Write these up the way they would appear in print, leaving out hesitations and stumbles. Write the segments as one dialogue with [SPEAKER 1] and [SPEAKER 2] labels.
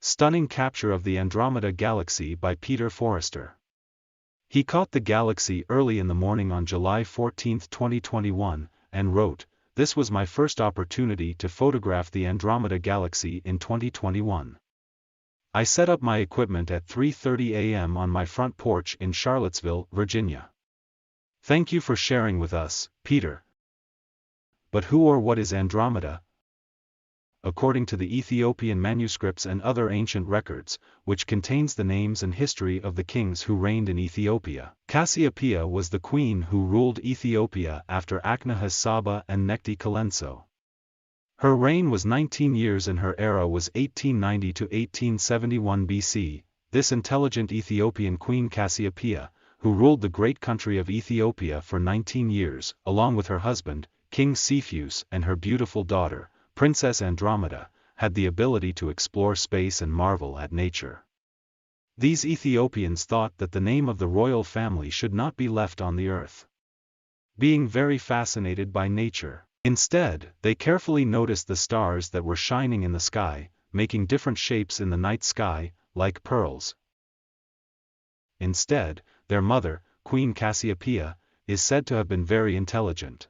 [SPEAKER 1] Stunning capture of the Andromeda galaxy by Peter Forrester. He caught the galaxy early in the morning on July 14, 2021, and wrote, "This was my first opportunity to photograph the Andromeda galaxy in 2021. I set up my equipment at 3:30 a.m. on my front porch in Charlottesville, Virginia. Thank you for sharing with us, Peter." But who or what is Andromeda? According to the Ethiopian manuscripts and other ancient records, which contains the names and history of the kings who reigned in Ethiopia, Cassiopeia was the queen who ruled Ethiopia after Aknahas Saba and Nekti Kalenso. Her reign was 19 years and her era was 1890 to 1871 BC. This intelligent Ethiopian queen Cassiopeia, who ruled the great country of Ethiopia for 19 years, along with her husband, King Cepheus, and her beautiful daughter, Princess Andromeda, had the ability to explore space and marvel at nature. These Ethiopians thought that the name of the royal family should not be left on the earth. Being very fascinated by nature, instead, they carefully noticed the stars that were shining in the sky, making different shapes in the night sky, like pearls. Instead, their mother, Queen Cassiopeia, is said to have been very intelligent.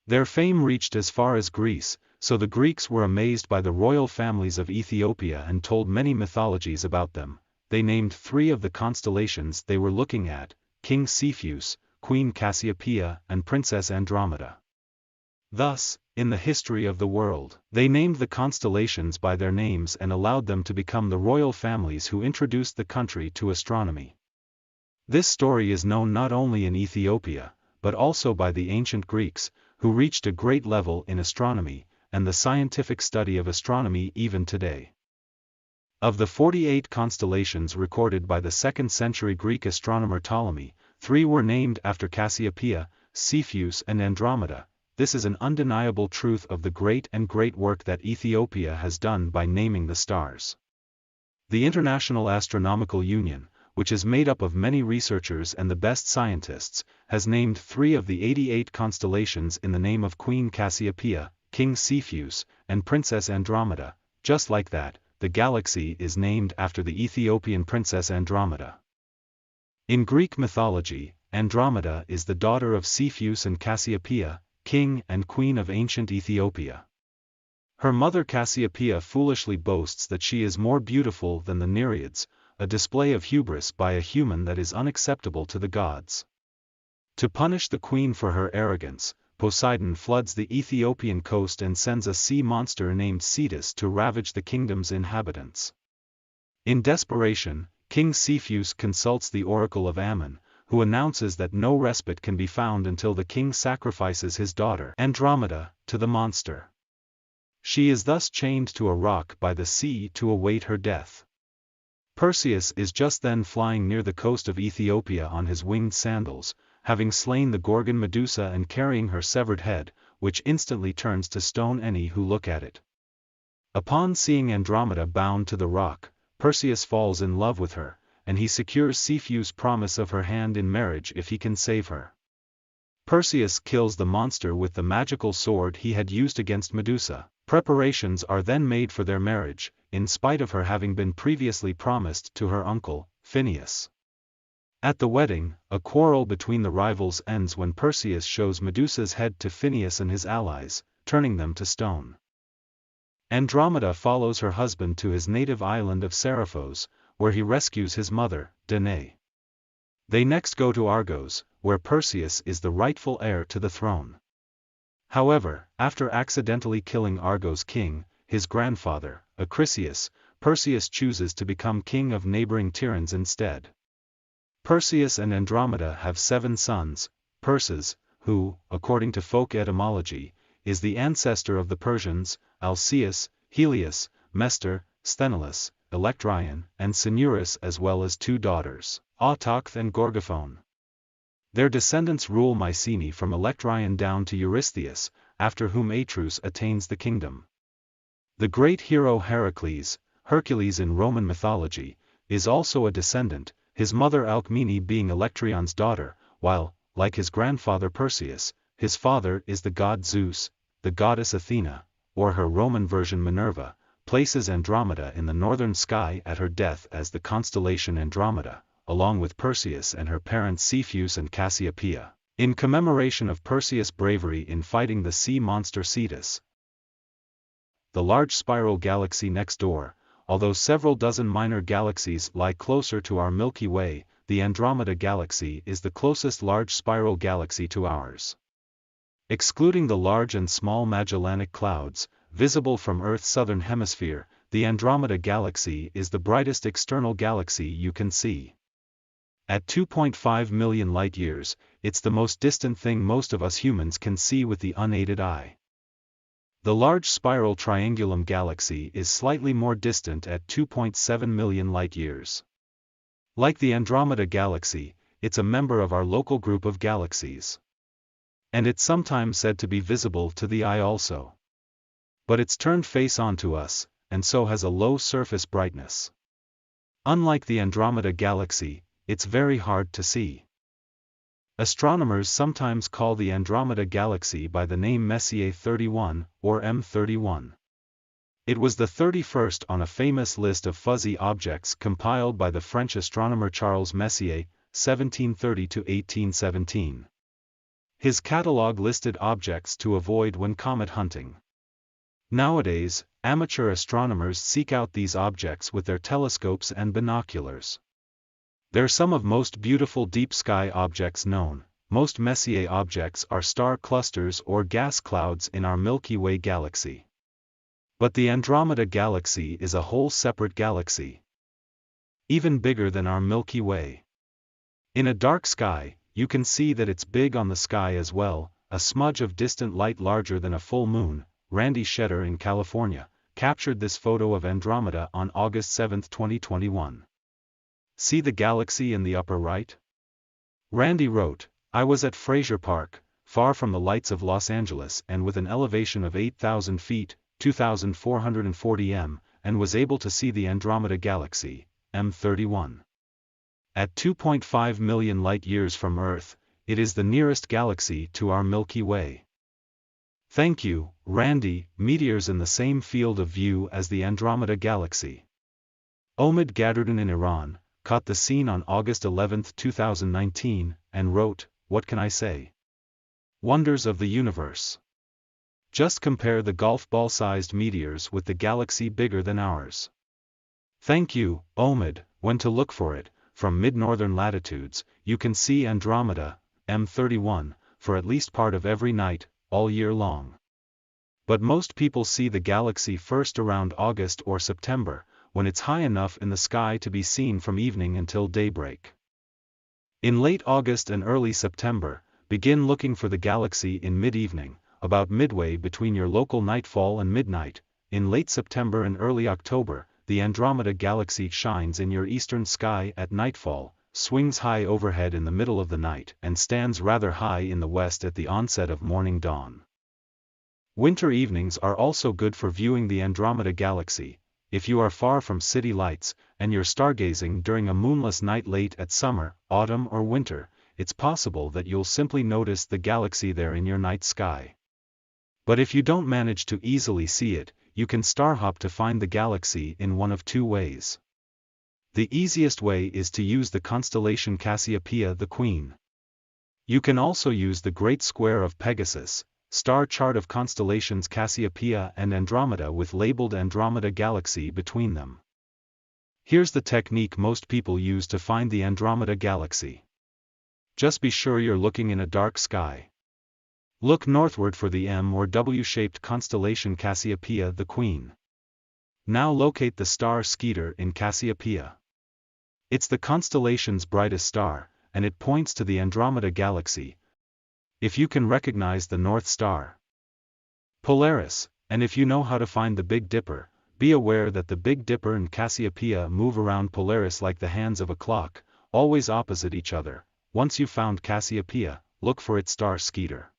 [SPEAKER 1] Their fame reached as far as Greece, so the Greeks were amazed by the royal families of Ethiopia and told many mythologies about them. They named 3 of the constellations they were looking at: King Cepheus, Queen Cassiopeia, and Princess Andromeda. Thus, in the history of the world, they named the constellations by their names and allowed them to become the royal families who introduced the country to astronomy. This story is known not only in Ethiopia, but also by the ancient Greeks, who reached a great level in astronomy, and the scientific study of astronomy even today. Of the 48 constellations recorded by the 2nd century Greek astronomer Ptolemy, 3 were named after Cassiopeia, Cepheus and Andromeda. This is an undeniable truth of the great work that Ethiopia has done by naming the stars. The International Astronomical Union, which is made up of many researchers and the best scientists, has named 3 of the 88 constellations in the name of Queen Cassiopeia, King Cepheus, and Princess Andromeda. Just like that, the galaxy is named after the Ethiopian princess Andromeda. In Greek mythology, Andromeda is the daughter of Cepheus and Cassiopeia, king and queen of ancient Ethiopia. Her mother Cassiopeia foolishly boasts that she is more beautiful than the Nereids, a display of hubris by a human that is unacceptable to the gods. To punish the queen for her arrogance, Poseidon floods the Ethiopian coast and sends a sea monster named Cetus to ravage the kingdom's inhabitants. In desperation, King Cepheus consults the oracle of Ammon, who announces that no respite can be found until the king sacrifices his daughter, Andromeda, to the monster. She is thus chained to a rock by the sea to await her death. Perseus is just then flying near the coast of Ethiopia on his winged sandals, having slain the Gorgon Medusa and carrying her severed head, which instantly turns to stone any who look at it. Upon seeing Andromeda bound to the rock, Perseus falls in love with her, and he secures Cepheus' promise of her hand in marriage if he can save her. Perseus kills the monster with the magical sword he had used against Medusa. Preparations are then made for their marriage, in spite of her having been previously promised to her uncle, Phineus. At the wedding, a quarrel between the rivals ends when Perseus shows Medusa's head to Phineus and his allies, turning them to stone. Andromeda follows her husband to his native island of Seriphos, where he rescues his mother, Danae. They next go to Argos, where Perseus is the rightful heir to the throne. However, after accidentally killing Argos' king, his grandfather, Acrisius, Perseus chooses to become king of neighboring Tiryns instead. Perseus and Andromeda have 7 sons: Perses, who, according to folk etymology, is the ancestor of the Persians, Alcaeus, Helios, Mestor, Sthenelus, Electryon, and Cinyras, as well as 2 daughters, Autochthe and Gorgophone. Their descendants rule Mycenae from Electryon down to Eurystheus, after whom Atreus attains the kingdom. The great hero Heracles, Hercules in Roman mythology, is also a descendant, his mother Alcmene being Electryon's daughter, while, like his grandfather Perseus, his father is the god Zeus, the goddess Athena, or her Roman version Minerva, places Andromeda in the northern sky at her death as the constellation Andromeda, along with Perseus and her parents Cepheus and Cassiopeia, in commemoration of Perseus' bravery in fighting the sea monster Cetus. The large spiral galaxy next door, although several dozen minor galaxies lie closer to our Milky Way, the Andromeda galaxy is the closest large spiral galaxy to ours. Excluding the large and small Magellanic Clouds, visible from Earth's southern hemisphere, the Andromeda galaxy is the brightest external galaxy you can see. At 2.5 million light-years, it's the most distant thing most of us humans can see with the unaided eye. The large spiral Triangulum galaxy is slightly more distant at 2.7 million light-years. Like the Andromeda galaxy, it's a member of our local group of galaxies. And it's sometimes said to be visible to the eye also. But it's turned face on to us, and so has a low surface brightness. Unlike the Andromeda galaxy, it's very hard to see. Astronomers sometimes call the Andromeda galaxy by the name Messier 31, or M31. It was the 31st on a famous list of fuzzy objects compiled by the French astronomer Charles Messier, 1730–1817. His catalogue listed objects to avoid when comet hunting. Nowadays, amateur astronomers seek out these objects with their telescopes and binoculars. They're some of most beautiful deep sky objects known. Most Messier objects are star clusters or gas clouds in our Milky Way galaxy. But the Andromeda galaxy is a whole separate galaxy. Even bigger than our Milky Way. In a dark sky, you can see that it's big on the sky as well, a smudge of distant light larger than a full moon. Randy Shetter in California captured this photo of Andromeda on August 7, 2021. See the galaxy in the upper right? Randy wrote, "I was at Fraser Park, far from the lights of Los Angeles and with an elevation of 8,000 feet, 2,440 m, and was able to see the Andromeda galaxy, M31. At 2.5 million light-years from Earth, it is the nearest galaxy to our Milky Way." Thank you, Randy. Meteors in the same field of view as the Andromeda galaxy. Omid Gadruddin in Iran caught the scene on August 11, 2019, and wrote, "What can I say? Wonders of the universe. Just compare the golf ball-sized meteors with the galaxy bigger than ours." Thank you, Omid. When to look for it, from mid-northern latitudes, you can see Andromeda, M31, for at least part of every night, all year long. But most people see the galaxy first around August or September, when it's high enough in the sky to be seen from evening until daybreak. In late August and early September, begin looking for the galaxy in mid-evening, about midway between your local nightfall and midnight. In late September and early October, the Andromeda galaxy shines in your eastern sky at nightfall, swings high overhead in the middle of the night, and stands rather high in the west at the onset of morning dawn. Winter evenings are also good for viewing the Andromeda galaxy. If you are far from city lights, and you're stargazing during a moonless night late at summer, autumn or winter, it's possible that you'll simply notice the galaxy there in your night sky. But if you don't manage to easily see it, you can starhop to find the galaxy in one of two ways. The easiest way is to use the constellation Cassiopeia, the Queen. You can also use the Great Square of Pegasus, star chart of constellations Cassiopeia and Andromeda with labeled Andromeda galaxy between them. Here's the technique most people use to find the Andromeda galaxy. Just be sure you're looking in a dark sky. Look northward for the M or W-shaped constellation Cassiopeia, the Queen. Now locate the star Skeeter in Cassiopeia. It's the constellation's brightest star, and it points to the Andromeda galaxy. If you can recognize the North Star, Polaris, and if you know how to find the Big Dipper, be aware that the Big Dipper and Cassiopeia move around Polaris like the hands of a clock, always opposite each other. Once you've found Cassiopeia, look for its star Skeeter.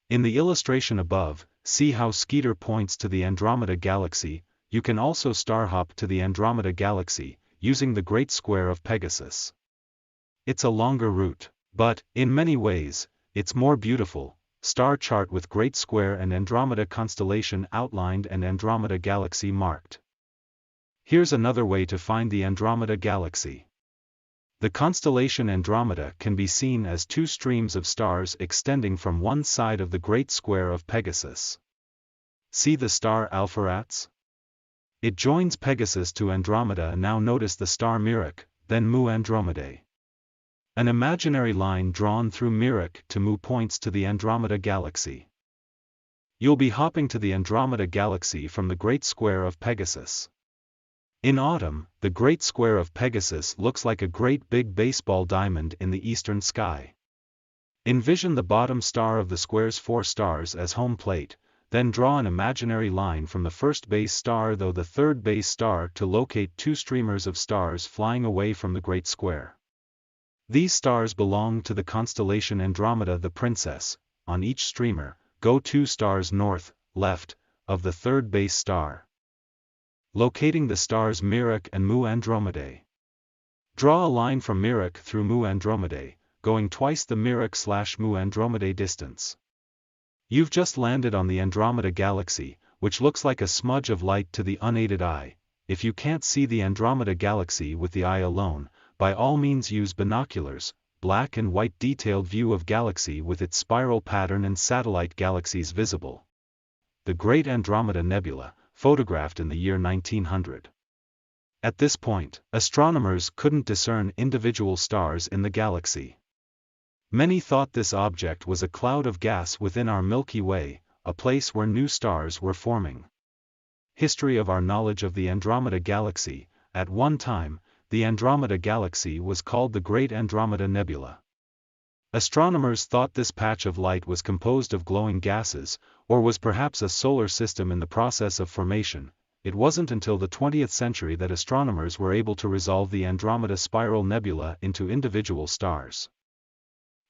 [SPEAKER 1] In the illustration above, see how Skeeter points to the Andromeda galaxy. You can also starhop to the Andromeda galaxy, using the Great Square of Pegasus. It's a longer route, but, in many ways, it's more beautiful. star chart with Great Square and Andromeda constellation outlined and Andromeda galaxy marked. Here's another way to find the Andromeda galaxy. The constellation Andromeda can be seen as two streams of stars extending from one side of the Great Square of Pegasus. See the star Alpheratz? It joins Pegasus to Andromeda, and now notice the star Merak, then Mu Andromedae. An imaginary line drawn through Merak to Mu points to the Andromeda galaxy. You'll be hopping to the Andromeda galaxy from the Great Square of Pegasus. In autumn, the Great Square of Pegasus looks like a great big baseball diamond in the eastern sky. Envision the bottom star of the square's 4 stars as home plate, then draw an imaginary line from the first base star to the third base star to locate 2 streamers of stars flying away from the Great Square. These stars belong to the constellation Andromeda the Princess. On each streamer, go 2 stars north, left, of the third base star, locating the stars Merak and Mu Andromedae. Draw a line from Merak through Mu Andromedae, going twice the Merak/Mu Andromedae distance. You've just landed on the Andromeda galaxy, which looks like a smudge of light to the unaided eye. If you can't see the Andromeda galaxy with the eye alone, by all means use binoculars. Black and white detailed view of galaxy with its spiral pattern and satellite galaxies visible. The Great Andromeda Nebula, photographed in the year 1900. At this point, astronomers couldn't discern individual stars in the galaxy. Many thought this object was a cloud of gas within our Milky Way, a place where new stars were forming. History of our knowledge of the Andromeda galaxy. At one time, the Andromeda galaxy was called the Great Andromeda Nebula. Astronomers thought this patch of light was composed of glowing gases, or was perhaps a solar system in the process of formation. It wasn't until the 20th century that astronomers were able to resolve the Andromeda spiral nebula into individual stars.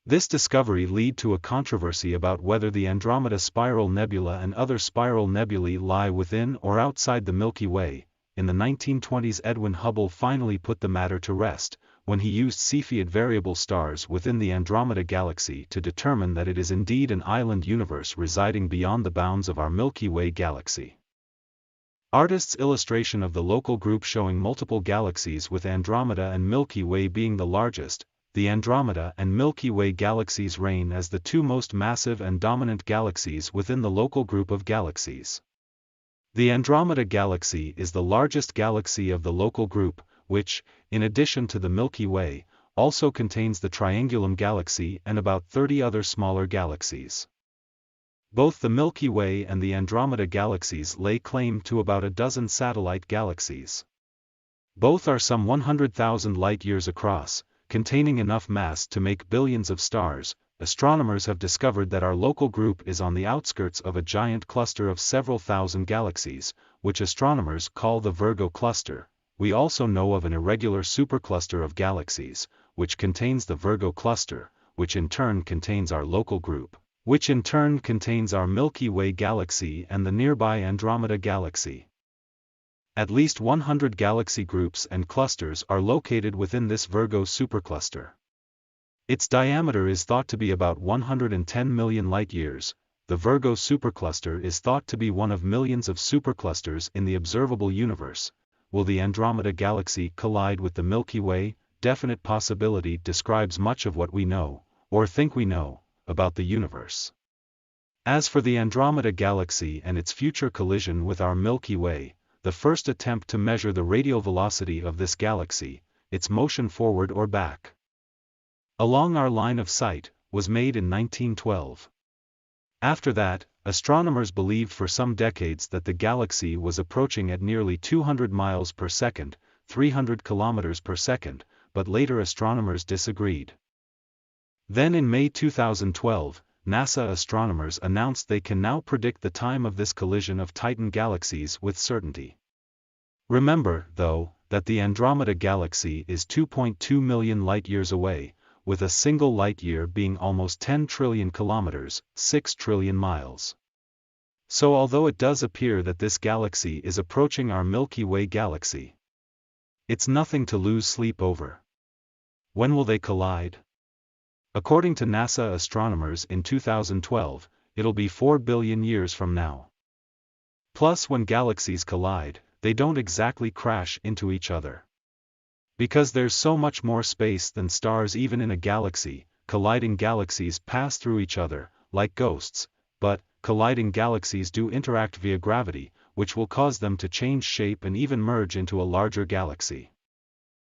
[SPEAKER 1] This discovery led to a controversy about whether the Andromeda Spiral Nebula and other spiral nebulae lie within or outside the Milky Way. In the 1920s, Edwin Hubble finally put the matter to rest, when he used Cepheid variable stars within the Andromeda galaxy to determine that it is indeed an island universe residing beyond the bounds of our Milky Way galaxy. Artist's illustration of the local group showing multiple galaxies with Andromeda and Milky Way being the largest. The Andromeda and Milky Way galaxies reign as the 2 most massive and dominant galaxies within the local group of galaxies. The Andromeda galaxy is the largest galaxy of the local group, which, in addition to the Milky Way, also contains the Triangulum galaxy and about 30 other smaller galaxies. Both the Milky Way and the Andromeda galaxies lay claim to about a dozen satellite galaxies. Both are some 100,000 light-years across, containing enough mass to make billions of stars. Astronomers have discovered that our local group is on the outskirts of a giant cluster of several thousand galaxies, which astronomers call the Virgo cluster. We also know of an irregular supercluster of galaxies, which contains the Virgo cluster, which in turn contains our local group, which in turn contains our Milky Way galaxy and the nearby Andromeda galaxy. At least 100 galaxy groups and clusters are located within this Virgo supercluster. Its diameter is thought to be about 110 million light-years. The Virgo supercluster is thought to be one of millions of superclusters in the observable universe. Will the Andromeda galaxy collide with the Milky Way? Definite possibility describes much of what we know, or think we know, about the universe. As for the Andromeda galaxy and its future collision with our Milky Way, the first attempt to measure the radial velocity of this galaxy, its motion forward or back along our line of sight, was made in 1912. After that, astronomers believed for some decades that the galaxy was approaching at nearly 200 miles per second, 300 kilometers per second, but later astronomers disagreed. Then in May 2012, NASA astronomers announced they can now predict the time of this collision of Titan galaxies with certainty. Remember, though, that the Andromeda galaxy is 2.2 million light-years away, with a single light-year being almost 10 trillion kilometers, 6 trillion miles. So although it does appear that this galaxy is approaching our Milky Way galaxy, it's nothing to lose sleep over. When will they collide? According to NASA astronomers in 2012, it'll be 4 billion years from now. Plus, when galaxies collide, they don't exactly crash into each other. Because there's so much more space than stars even in a galaxy, colliding galaxies pass through each other, like ghosts, but colliding galaxies do interact via gravity, which will cause them to change shape and even merge into a larger galaxy.